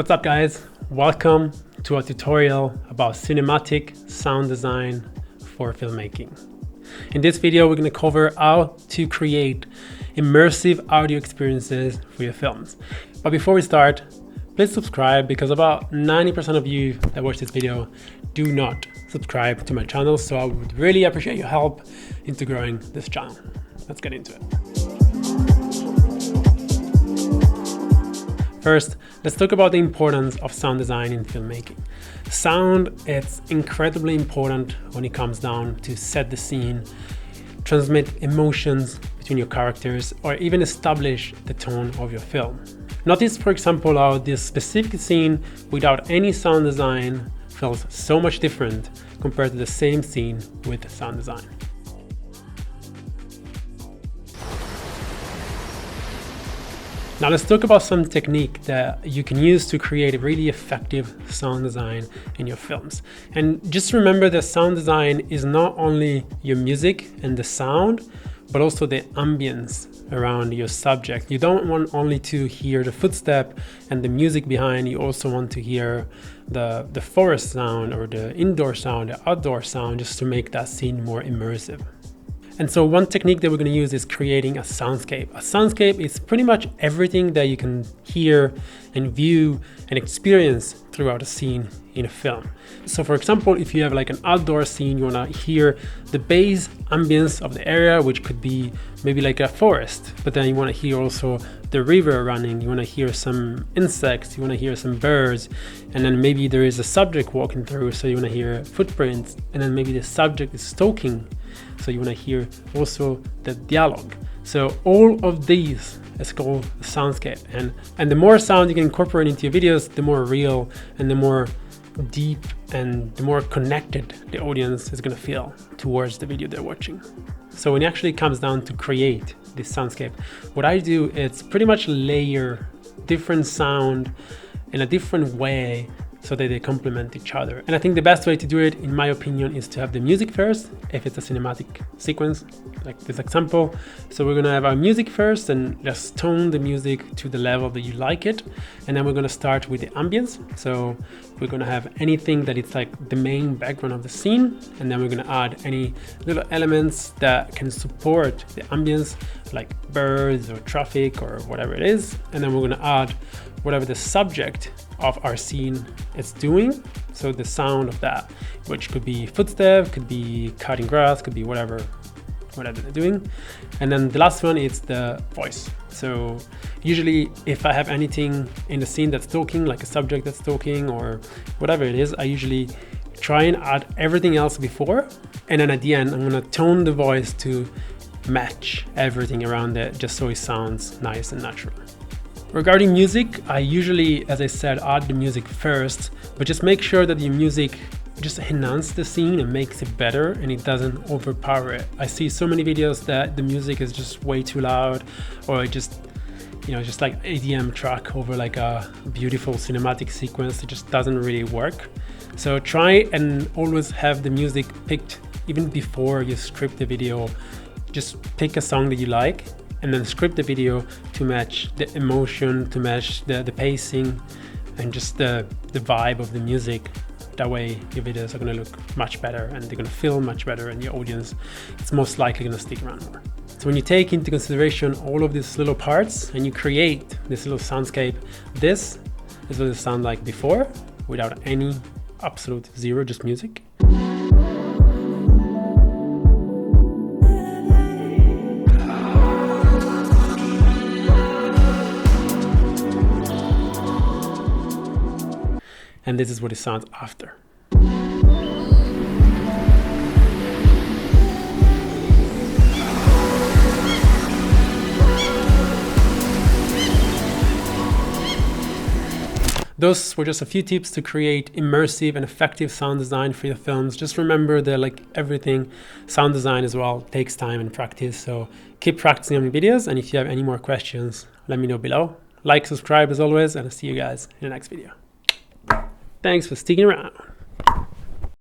What's up guys? Welcome to a tutorial about cinematic sound design for filmmaking. In this video, we're going to cover how to create immersive audio experiences for your films. But before we start, please subscribe because about 90% of you that watch this video do not subscribe to my channel. So I would really appreciate your help into growing this channel. Let's get into it. First, let's talk about the importance of sound design in filmmaking. Sound is incredibly important when it comes down to set the scene, transmit emotions between your characters, or even establish the tone of your film. Notice, for example, how this specific scene without any sound design feels so much different compared to the same scene with sound design. Now let's talk about some technique that you can use to create a really effective sound design in your films. And just remember that sound design is not only your music and the sound, but also the ambience around your subject. You don't want only to hear the footstep and the music behind, you also want to hear the forest sound or the indoor sound, the outdoor sound, just to make that scene more immersive. And so one technique that we're going to use is creating a soundscape. A soundscape is pretty much everything that you can hear and view and experience throughout a scene in a film. So for example, if you have like an outdoor scene, you want to hear the base ambience of the area, which could be maybe like a forest, but then you want to hear also the river running, you want to hear some insects, you want to hear some birds, and then maybe there is a subject walking through, so you want to hear footprints, and then maybe the subject is talking, so you want to hear also the dialogue. So all of these is called a soundscape, and the more sound you can incorporate into your videos, the more real and the more deep and the more connected the audience is going to feel towards the video they're watching. So when it actually comes down to create this soundscape, what I do is pretty much layer different sound in a different way so that they complement each other. And I think the best way to do it, in my opinion, is to have the music first, if it's a cinematic sequence, like this example. So we're gonna have our music first and just tone the music to the level that you like it. And then we're gonna start with the ambience. So we're gonna have anything that it's like the main background of the scene. And then we're gonna add any little elements that can support the ambience, like birds or traffic or whatever it is. And then we're gonna add whatever the subject of our scene is doing, so the sound of that, which could be footsteps, could be cutting grass, could be whatever they're doing. And then the last one is the voice. So usually if I have anything in the scene that's talking, like a subject that's talking or whatever it is, I usually try and add everything else before, and then at the end I'm gonna tone the voice to match everything around it, just so it sounds nice and natural. Regarding music, I usually, as I said, add the music first, but just make sure that the music just enhances the scene and makes it better and it doesn't overpower it. I see so many videos that the music is just way too loud, or it just, just like EDM track over like a beautiful cinematic sequence. It just doesn't really work. So try and always have the music picked even before you script the video. Just pick a song that you like and then script the video to match the emotion, to match the pacing and just the vibe of the music. That way your videos are gonna look much better and they're gonna feel much better, and your audience is most likely gonna stick around more. So when you take into consideration all of these little parts and you create this little soundscape, this is what it sounds like before, without any absolute zero, just music. And this is what it sounds after. Those were just a few tips to create immersive and effective sound design for your films. Just remember that, like everything, sound design as well takes time and practice. So keep practicing on your videos, and if you have any more questions, let me know below. Like, subscribe as always, and I'll see you guys in the next video. Thanks for sticking around.